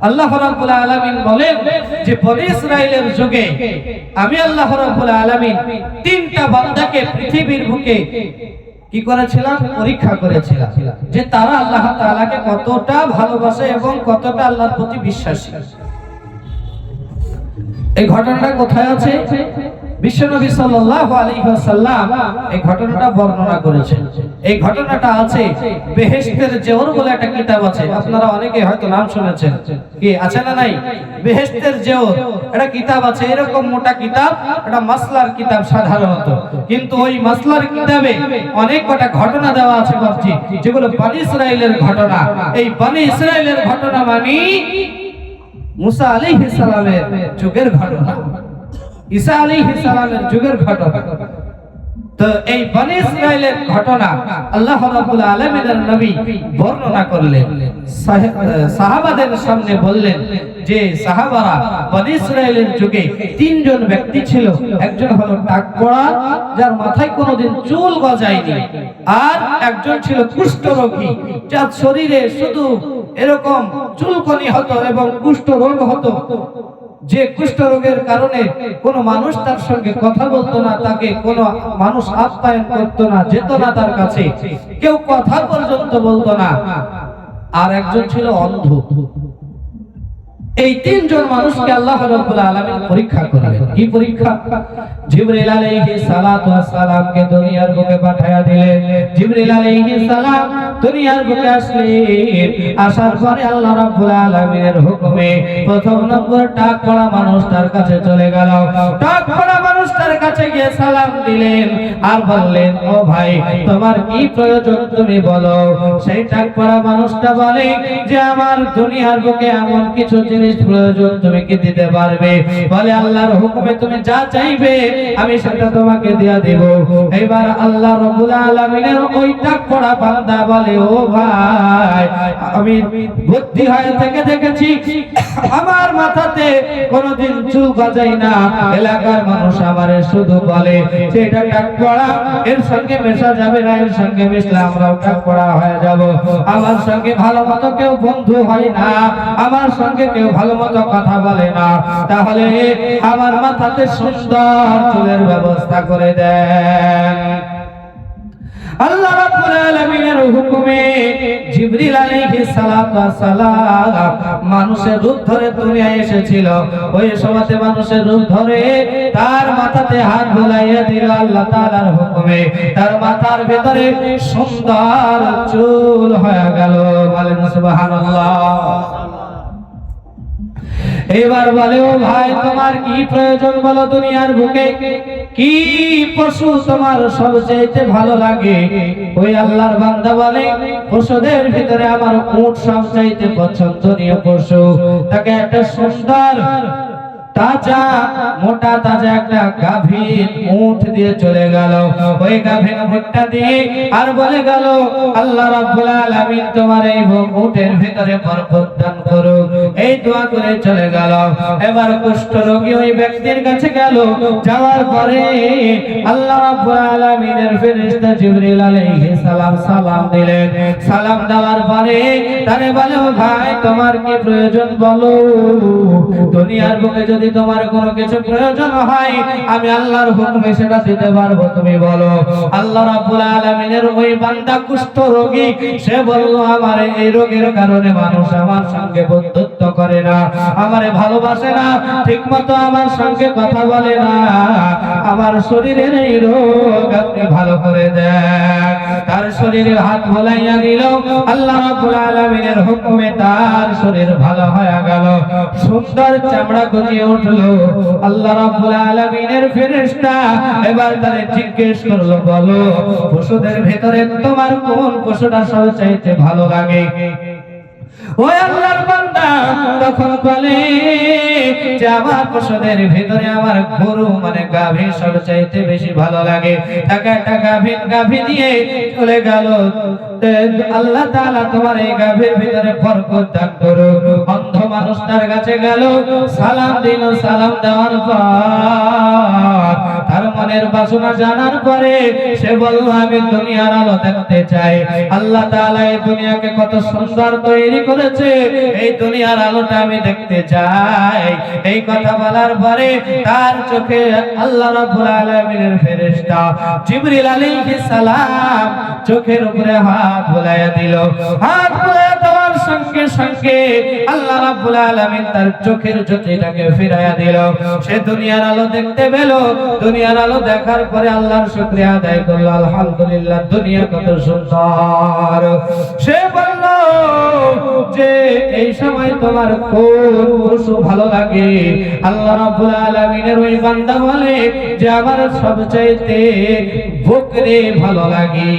আল্লাহ রাব্বুল আলামিন বলেন যে বনী ইসরাইলের যুগে আমি আল্লাহ রাব্বুল আলামিন তিনটা বান্দাকে পৃথিবীর বুকে কি করেছিলাম, পরীক্ষা করেছিলাম যে তারা আল্লাহ তাআলাকে কতটা ভালোবাসে এবং কতটা আল্লাহর প্রতি বিশ্বাসী। এই ঘটনাটা কোথায় আছে? বিশ্বনবী সাল্লাল্লাহু আলাইহি ওয়াসাল্লাম এই ঘটনাটা বর্ণনা করেছেন। এই ঘটনাটা আছে বেহেশতের জেওর বলে একটা কিতাব আছে, আপনারা অনেকে হয়তো নাম শুনেছেন, কি আছে না নাই? বেহেশতের জেওর একটা কিতাব আছে, এরকম মোটা কিতাব, এটা মাসলার কিতাব সাধারণত, কিন্তু ওই মাসলার কিতাবে অনেক কটা ঘটনা দেওয়া আছে বাপজি, যেগুলো বনী ইসরাইলের ঘটনা। এই বনী ইসরাইলের ঘটনা মানে মুসা আলাইহিস সালামের যুগের ঘটনা, ঈসা আলাইহিস সালামের যুগের ঘটনা। তো এই বনী ইসরাইলের ঘটনা আল্লাহ রাব্বুল আলামিনের নবী বর্ণনা করলেন, সাহাবাদের সামনে বললেন যে সাহাবারা বনী ইসরাইলের যুগে তিনজন ব্যক্তি ছিল। একজন হলো টাকপড়া, যার মাথায় কোনোদিন চুল গজায়নি, আর একজন ছিল কুষ্ঠরোগী, যার শরীরে শুধু এরকম চুলকনি হতো এবং কুষ্ঠ রোগ হতো, যে কুষ্ঠ রোগের কারণে কোনো মানুষ তার সঙ্গে কথা বলতো না, তাকে কোনো মানুষ আপ্যায়ন করতো না, যেত না তার কাছে, কেউ কথা পর্যন্ত বলতো না। আর একজন ছিল অন্ধ। এই তিনজন মানুষকে আল্লাহ রাব্বুল আলামিন পরীক্ষা করলেন। কি পরীক্ষা? জিবরিল আলাইহিস সালাতু ওয়াস সালামকে দুনিয়ার বুকে পাঠায়া দিলেন। জিবরিল আলাইহিস সালাম দুনিয়ার বুকে আসলেন, আসার পরে আল্লাহ রাব্বুল আলামিনের হুকুমে প্রথম নম্বর টাক পড়া মানুষ তার কাছে চলে গেল। টাক পড়া মানুষ তার কাছে গিয়ে সালাম দিলেন আর বললেন, ও ভাই, তোমার কি প্রয়োজন তুমি বলো। সেই টাক পড়া মানুষটা বলে যে আমার দুনিয়ার বুকে এমন কিছু জিনিস প্রয়োজন, তুমি কি দিতে পারবে? বলে, আল্লাহর হুকুমে তুমি যা চাইবে আমি সেটা তোমাকে দিয়ে দেব। এবার আল্লাহ রাব্বুল আলামিনের ওই টাক পড়া বান্দা বলে, ও ভাই, আমি বুদ্ধি হয়ে থেকে দেখেছি আমার মাথাতে কোনোদিন চুল গজায় না, এলাকার মানুষ আমারে শুধু বলে যে এটা টাক পড়া, এর সঙ্গে মেশা যাবে না, এর সঙ্গে মিশলে আমরাও টাক পড়া হয়ে যাব। আমার সঙ্গে ভালো মতো কেউ বন্ধু হয় না, আমার সঙ্গে কেউ ভালো মতো কথা বলে না, তাহলে আমার মাথাতে সুন্দর চুলের ব্যবস্থা করে দেন। আল্লাহ রাব্বুল আলামিনের হুকুমে জিবরিল আলাইহিস সালাতু ওয়াস সালাম মানুষের রূপ ধরে দুনিয়ায় এসেছিল। ওই সময়তে মানুষের রূপ ধরে তার মাথাতে হাত বুলাইয়া দিল আল্লাহ তাআলার হুকুমে, তার মাথার ভিতরে সুন্দর চুল হয়ে গেল। বলেন সুবহানাল্লাহ। এবার বলে, ও ভাই, তোমার কি প্রয়োজন বলো দুনিয়ার বুকে, কি পশু তোমার সবচেয়ে ভালো লাগে? ওই আল্লাহর বান্দা বলে, পশুদের ভিতরে আমার উট সবচেয়ে পছন্দনীয় পশু। তাকে একটা সুন্দর তাজা মোটা তাজা একটা গাভীর উট দিয়ে চলে গেল। ওই গাভীর উটটা দিয়ে আর বলে গেল, আল্লাহ রাব্বুল আলামিন তোমার এই উটের ভিতরে বরকত দান করুক, এই দোয়া করে চলে গেল। এবার কুষ্ঠরোগী ওই ব্যক্তির কাছে গেল, যাওয়ার পরে আল্লাহ রাব্বুল আলামিনের ফেরেশতা জিবরিল আলাইহিস সালাম সালাম দিলেন। সালাম দেওয়ার পরে তারে বলে, ও ভাই, তোমার কি প্রয়োজন বলো। দুনিয়ার বুকে যদি তোমার কোনো কিছু প্রয়োজন হয় আমি আল্লাহর হুকুমে সেটা দিতে পারবো, তুমি বলো। আল্লাহ রাব্বুল আলামিনের ওই বান্দা কুষ্ঠ রোগী, সে বলল, আমার এই রোগের কারণে মানুষ আমার সঙ্গে বন্ধুত্ব করে না, আমারে ভালোবাসে না, ঠিকমতো আমার সঙ্গে কথা বলে না, আমার শরীরের এই রোগ আপনি ভালো করে দেন। তার শরীরে হাত ভোলাইয়া দিল, আল্লাহ রাব্বুল আলামিনের হুকুমে তার শরীর ভালো হয়ে গেল, সুন্দর চামড়া গজিয়ে উঠলো। আল্লাহ রাব্বুল আলামিনের ফেরেশতা এবার তারে জিজ্ঞেস করলো, বলো, পশুদের ভিতরে তোমার কোন পশুটা সবচেয়ে ভালো লাগে? ওই আল্লাহর বান্দা তখন বলে যে আমার পশুদের ভিতরে আমার গরু মানে গাভী সবচেয়ে বেশি ভালো লাগে। তাকে একটা গাভী দিয়ে চলে গেল। আল্লাহ তাআলা তোমার এই গাভীর ভিতরে বরকত দান করুক। অন্ধ মানুষ তার কাছে গেল, সালাম দিল। সালাম দেওয়ার পর তার মনের বাসনা জানার পরে সে বলল আমি দুনিয়ার আলো দেখতে চাই। আল্লাহ তাআলা এই দুনিয়াকে কত সুন্দর তৈরি করেছে, এই দুনিয়ার আলোটা আমি দেখতে চাই। এই কথা বলার পরে তার চোখে আল্লাহ রাব্বুল আলামিনের ফেরেশতা জিবরিল আলাইহিস সালাম চোখের উপরে হাত বুলাইয়া দিল। হাত বুলাইয়া দেওয়ার সঙ্গে সঙ্গে আল্লাহ রাব্বুল আলামিন তার চোখের জ্যোতিটাকে ফিরাইয়া দিল। সে দুনিয়ার আলো দেখতে পেল। দুনিয়ার আলো দেখার পরে আল্লাহর শুকরিয়া আদায় করলো, আলহামদুলিল্লাহ দুনিয়া কত সুন্দর। সে বলল যে এই সময় তোমার কোন পশু ভালো লাগে? আল্লাহ রাব্বুল আলামিনের ওই বান্দা বলে যে আমার সবচাইতে বকরি ভালো লাগে।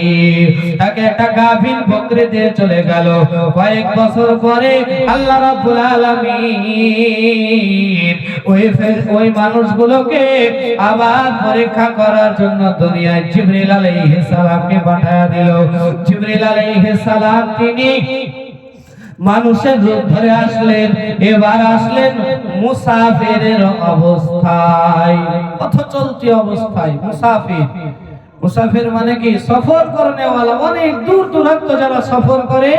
তাকে একটা গাভীর বকরি দিয়ে চলে গেল। কয়েক বছর পরে আল্লাহ রাব্বুল আলামিন ওই মানুষগুলোকে আবার পরীক্ষা করার জন্য দুনিয়ায় জিবরিল আলাইহিস সালামকে পাঠিয়ে দিল। জিবরিল আলাইহিস সালাম তিনি মানুষের রূপ ধরে আসলেন। এবার আসলেন মুসাফিরের অবস্থায়, পথ চলতি অবস্থায়। মুসাফির মানে কি? সফর করনেওয়ালা। অনেক দূর দূরান্ত যারা সফর করে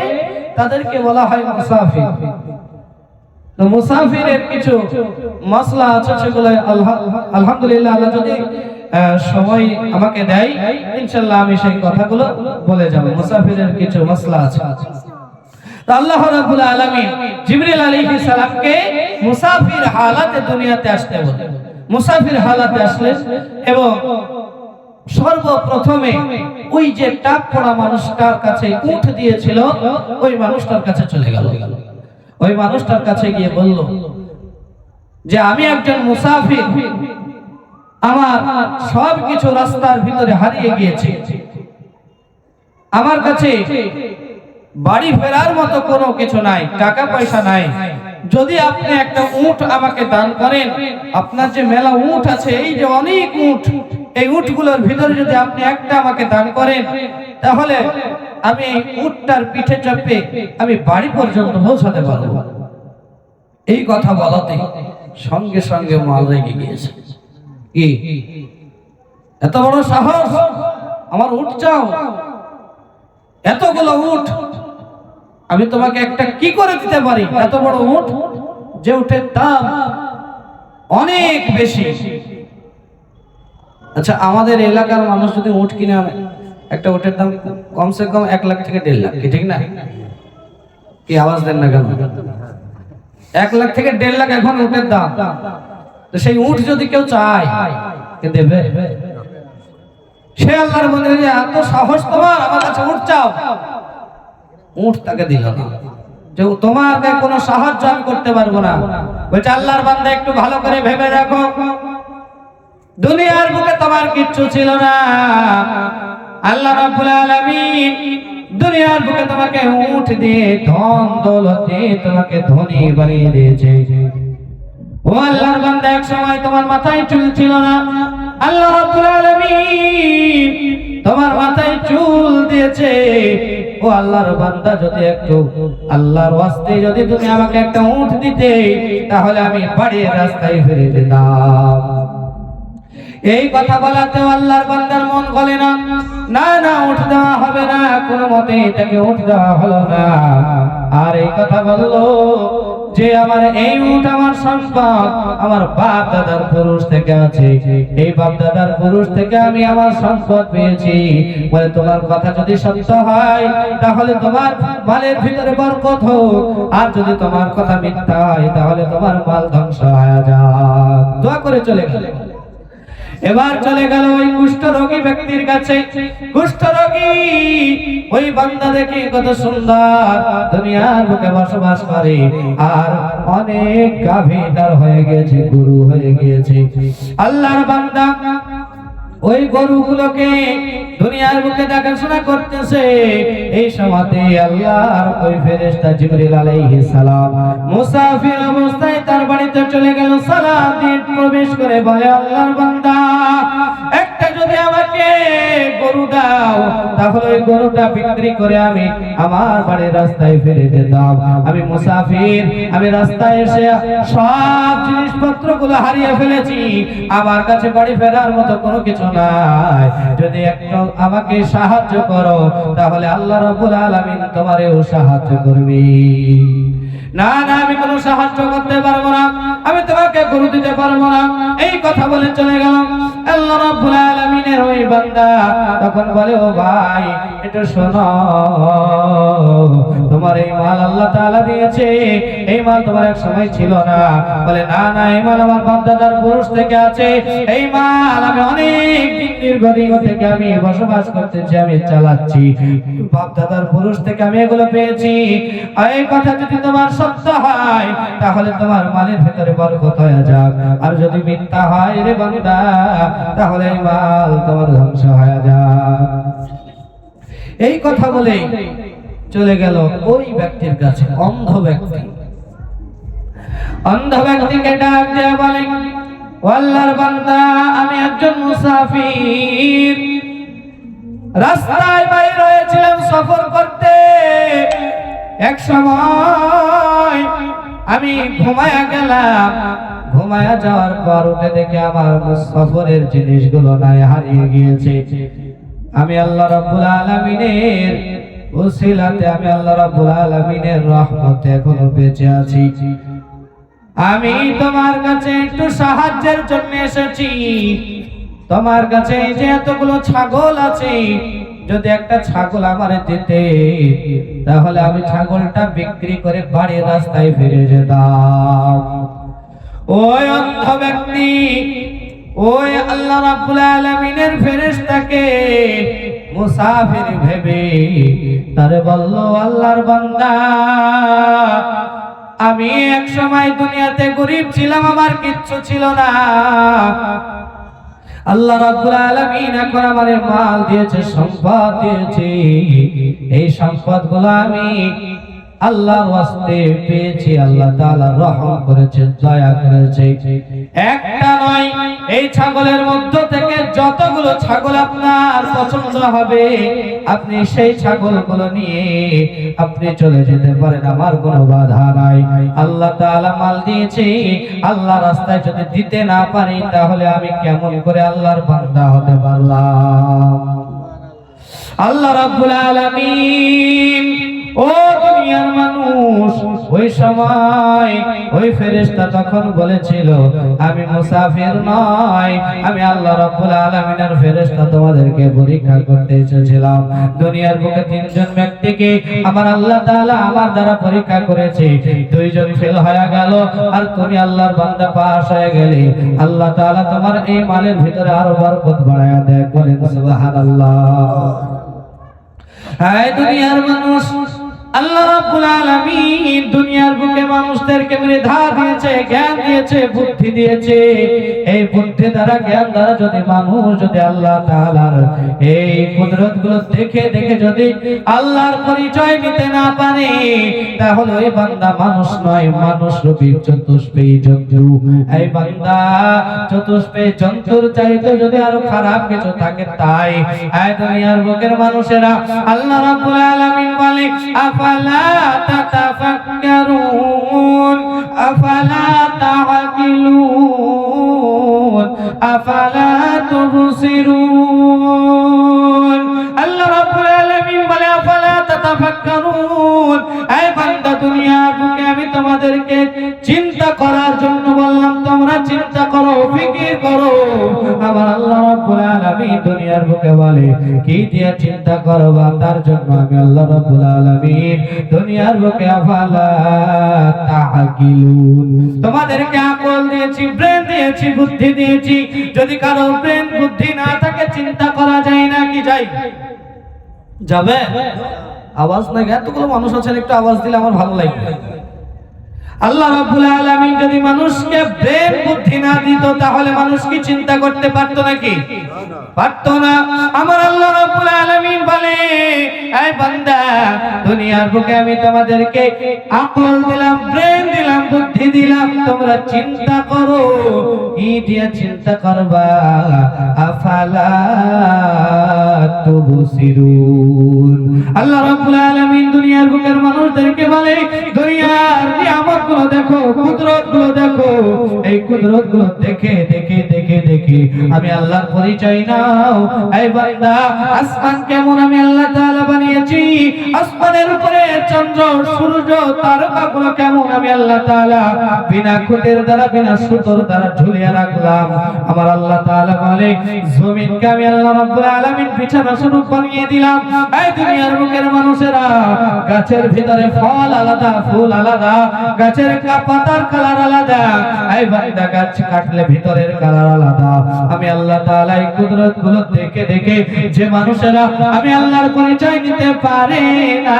তাদেরকে বলা হয় মুসাফির। তো মুসাফিরের কিছু মাসলা আছে, সেগুলো আলহামদুলিল্লাহ আল্লাহ যদি সময় আমাকে দেয় ইনশাআল্লাহ আমি সেই কথাগুলো বলে যাব। মুসাফিরের কিছু মাসলা আছে। তো আল্লাহ রাব্বুল আলামিন জিবরিল আলাইহিস সালামকে মুসাফির হালাতে দুনিয়াতে আসতে বলেন। মুসাফির হালাতে আসলেন এবং সর্বপ্রথমে ওই যে টাক পড়া মানুষটার কাছে উট দিয়েছিল ওই মানুষটার কাছে চলে গেল। ওই মানুষটার কাছে গিয়ে বলল যে আমি একজন মুসাফির, আমার সবকিছু রাস্তার ভিতরে হারিয়ে গিয়েছে, আমার কাছে বাড়ি ফেরার মতো কোনো কিছু নাই, টাকা পয়সা নাই। যদি আপনি একটা উট আমাকে দান করেন, আপনার যে মেলা উট আছে, এই যে অনেক উট, এই উটগুলোর ভিতরে যদি আপনি একটা আমাকে দান করেন, তাহলে আমি এই উটটার পিঠে চাপে আমি বাড়ি পর্যন্ত পৌঁছাতে পারবো। এই কথা বলাতে সঙ্গে সঙ্গে মাল রেগে গিয়েছে। কি এত বড় সাহস? আমার উট চাও? এতগুলো উট আমি তোমাকে একটা কি করে দিতে পারি? এত বড় উট, যে উটের দাম অনেক বেশি। আচ্ছা, আমাদের এলাকার মানুষ যদি উট কিনে আনে, একটা উটের দাম কমসে কম 1 লাখ থেকে 1.5 লাখ, ঠিক না? কি আওয়াজ দেন না কেন? 1 লাখ থেকে 1.5 লাখ এখন উটের দাম। তো সেই উট যদি কেউ চায়, কে দেবে? সে আল্লাহর বন্দা, এত সাহস তোমার, আমার কাছে উট চাও? উট তাকে দিল না, যে তোমাকে কোনো সাহায্য আমি করতে পারবো না। বলছে আল্লাহর বান্দা একটু ভালো করে ভেবে দেখো, দুনিয়ার বুকে তোমার কিচ্ছু ছিল না, আল্লাহ রাব্বুল আলামিন দুনিয়ার বুকে তোমাকে উট দিয়ে ধন দৌলত দিয়ে তোমাকে ধনী বানিয়ে দিয়েছে। ও আল্লাহর বান্দা, এক সময় তোমার মাথায় চুল ছিল না, আল্লাহ রাব্বুল আলামিন তোমার মাথায় চুল দিয়েছে। ও আল্লাহর বান্দা, যদি একটু আল্লাহর ওয়াস্তে যদি তুমি আমাকে একটা উট দিতে, তাহলে আমি বাড়ির রাস্তায় ফিরে যেতাম। এই কথা বলাতে আল্লাহর বান্দার মন গলে না। না না, উঠ দেওয়া হবে না, কোনো মতে এটাকে উঠ দেওয়া হলো না। আর এই কথা বললো যে আমার এই উট আমার সম্পদ, আমার বাপ দাদার পুরুষ থেকে আছে, এই বাপ দাদার পুরুষ থেকে আমি আমার সম্পদ পেয়েছি। বলে তোমার কথা যদি সত্য হয়, তাহলে তোমার মালের ভিতরে বরকত হোক, আর যদি তোমার কথা মিথ্যা হয়, তাহলে তোমার মাল ধ্বংস হয়ে যাক। দোয়া করে চলে গেল। এবার চলে গেল ওই কুষ্ঠরোগী ব্যক্তির কাছে। কুষ্ঠরোগী ওই বান্দা দেখে কত সুন্দর, দুনিয়ার বুকে বসবাস করে, আর অনেক গাভীদার হয়ে গেছে, গরু হয়ে গিয়েছে। আল্লাহর বান্দা ওই গরুগুলোকে দুনিয়ার বুকে দেখাশোনা করতেছে। এই সময়তে আল্লাহর ওই ফেরেশতা জিবরিল আলাইহিস সালাম মুসাফির অবস্থায় তার বাড়িতে চলে গেল। সালাম দিয়ে প্রবেশ করে বলে, আল্লাহর বান্দা, একটা যদি আমাকে গরু গরু দাও, তাহলে ওই গরুটা বিক্রি করে আমি আমার বাড়ির রাস্তায় ফিরে যেতাম। আমি মুসাফির, আমি রাস্তায় এসে সব জিনিসপত্রগুলো হারিয়ে ফেলেছি, আমার কাছে বাড়ি ফেরার মতো কোনো কিছু নাই। যদি একটু আমাকে সাহায্য করো, তাহলে আল্লাহ রাব্বুল আলামিন তোমারেও সাহায্য করবে। না না, আমি কোনো সাহায্য করতে পারবো না, আমি তোমাকে গরু দিতে পারবো না, এই কথা বলে চলে গেল। আল্লাহ রাব্বুল আলামিনের ওই বান্দা তখন বলে, ও ভাই একটু শোনো, তোমার এই মাল আল্লাহ তাআলা দিয়েছে, এই মাল তোমার এক সময় ছিল না। বলে, না না, এই মাল আমার বাপদাদার পুরুষ থেকে আছে, এই মাল আমি অনেক দীর্ঘদিন থেকে আমি বসবাস করতেছি, আমি চালাচ্ছি, বাপদাদার পুরুষ থেকে আমি এগুলো পেয়েছি। এই কথা যদি তোমার সত্য হয়, তাহলে তোমার মালের ভিতরে বরকত হয়ে যাক, আর যদি মিথ্যা হয় রে বান্দা, তাহলে এই মাল তোমার ধ্বংস হয়ে যাক। এই কথা বলে চলে গেল ওই ব্যক্তির কাছে। অন্ধ ব্যক্তি, অন্ধ ব্যক্তিকে ডাক দিয়ে বলে, ও আল্লাহর বান্দা, আমি একজন মুসাফির, রাস্তায় বাইর হয়েছিলাম সফর করতে, এক সময় আমি ঘুমায়া গেলাম, ঘুমায়া যাওয়ার পর উঠে দেখে আমার সফরের জিনিসগুলো নাই, হারিয়ে গিয়েছে। আমি আল্লাহ রাব্বুল আলামিনের ওসিলাতে, আমি আল্লাহ রাব্বুল আলামিনের রহমতে এখনো বেঁচে আছি। আমি তোমার কাছে একটু সাহায্যের জন্য এসেছি। তোমার কাছে যে এতগুলো ছাগল আছে, যদি একটা ছাগল আমারে দিতে, তাহলে আমি ছাগলটা বিক্রি করে বাড়ির রাস্তায় ফিরে যেতাম। ওই অন্ধ ব্যক্তি ওই আল্লাহ রাব্বুল আলামিনের ফেরেশতাকে মুসাফির ভেবে তারে বলল, আল্লাহর বান্দা, আমি এক সময় দুনিয়াতে গরিব ছিলাম, আমার কিচ্ছু ছিল না, আল্লাহ রাব্বুল আলামিন এখন আমারে মাল দিয়েছে, সম্পদ দিয়েছে, এই সম্পদগুলো আমি আল্লাহর ওয়াস্তে পেয়েছি, আল্লাহ তাআলা রহম করেছে, দয়া করেছে। একটা নয়, এই ছাগলের মধ্য থেকে যতগুলো ছাগল আপনার পছন্দ হবে, আপনি সেই ছাগলগুলো নিয়ে আপনি চলে যেতে পারেন, আমার কোনো বাধা নাই। আল্লাহ তাআলা মাল দিয়েছে, আল্লাহ রাস্তায় যদি দিতে না পারি, তাহলে আমি কেমন করে আল্লাহর বান্দা হতে পারলাম? আল্লাহ রাব্বুল আলামিন, ও দুনিয়ার মানুষ, ওই সময় ওই ফেরেশতা তখন বলেছিল, আমি মুসাফির নয়, আমি আল্লাহ রাব্বুল আলামিনের ফেরেশতা, তোমাদেরকে পরীক্ষা করতে এসেছিলাম। দুনিয়ার বুকে তিনজন ব্যক্তিকে আমার আল্লাহ তাআলা আমার দ্বারা পরীক্ষা করেছে, দুইজন ফেল হয়ে গেল, আর তুমি আল্লাহর বান্দা পাস হয়ে গেলে। আল্লাহ তাআলা তোমার এই মালের ভিতরে আরো বরকত বাড়ায়া দেয়। বলেন সুবহানাল্লাহ। হায় দুনিয়ার মানুষ, আল্লাহ রাব্বুল আলামিন দুনিয়ার বুকে মানুষদেরকে মেধা দিয়েছে, জ্ঞান দিয়েছে, বুদ্ধি দিয়েছে। এই বুদ্ধি দ্বারা, জ্ঞান দ্বারা যদি মানুষ যদি আল্লাহ তাআলার এই কুদরতগুলো দেখে দেখে যদি আল্লাহর পরিচয় নিতে না পারে, তাহলে ওই বান্দা মানুষ নয়, মানুষ রূপী চতুষ্পেয়ী জন্তু। এই বান্দা চতুষ্পেয়ী জন্তুর চাইতে যদি আরো খারাপ কিছু থাকে তাই। এই দুনিয়ার বুকের মানুষেরা, আল্লাহ রাব্বুল আলামিন বলে, আফালা তাতাফাক্কারুন আফালা তাআকিলুন আফালা তুবসিরুন। আল্লাহ রাব্বুল আলামিন বলে, আফালা তাতাফাক্কারুন, এই বান্দা দুনিয়ার বুকে আমি তোমাদেরকে চিন্তা করার জন্য বললাম, তোমরা চিন্তা করো, ফিকির করো। আমার আল্লাহ রাব্বুল আলামিন দুনিয়ার বুকে বলে, কি দিয়ে চিন্তা করবা, তার জন্য আমি আল্লাহ রাব্বুল আলামিন দুনিয়ার বুকে আফালা তাআকিলুন, তোমাদেরকে আকল দিয়েছি, ব্রেন দিয়েছি, বুদ্ধি দিয়েছি। যদি কারো ব্রেন বুদ্ধি না থাকে, চিন্তা করা যায় না কি যায়? যাবে? আওয়াজ না, এতগুলো মানুষ আছেন, একটু আওয়াজ দিলে আমার ভালো লাগবে। আল্লাহ রাব্বুল আলামিন যদি মানুষকে ব্রেন বুদ্ধি না দিত, তাহলে মানুষ কি চিন্তা করতে পারতো নাকি? পারতো না। আমার আল্লাহ রাব্বুল আলামিন বলে, এই বান্দা দুনিয়ার বুকে আমি তোমাদেরকে আকল দিলাম, ব্রেন দিলাম, বুদ্ধি দিলাম, তোমরা চিন্তা করো। কি দিয়ে চিন্তা করবা? আফালা তুবসিরুন। আল্লাহ রাব্বুল আলামিন দুনিয়ার বুকের মানুষদেরকে বলে, দুনিয়ার নিয়ামতগুলো দেখো, কুদরতগুলো দেখো, এই কুদরতগুলো দেখে দেখে দেখে দেখে আমি আল্লাহর পরিচয় নাও। এই বান্দা, আসমান কেমন আমি আল্লাহ তাআলা বানিয়েছি, আসমানের উপরে চন্দ্র সূর্য তারকাগুলো কেমন আমি আল্লাহ তাআলা বিনা খুঁটির দ্বারা বিনা সুতোর দ্বারা ঝুলিয়ে রাখলাম। আমার আল্লাহ তাআলা বলে, জমিনকে আমি আল্লাহ রাব্বুল আলামিন বিছানা স্বরূপ বানিয়ে দিলাম। এই দুনিয়ার বুকের মানুষেরা, গাছের ভিতরে ফল আলাদা, ফুল আলাদা, গাছের পাতার কালার আলাদা। এই বান্দা, গাছ কাটলে ভিতরের কালার আলাদা। আমি আল্লাহ তাআলা এই কুদরতগুলো দেখে দেখে যে মানুষেরা আমি আল্লাহর পরিচয় নিতে পারে না,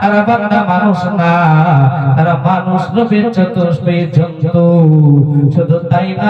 তারা বান্দা মানুষ না, তারা মানুষ রূপে চতুষ্পদ জন্তু। শুধু তাই না,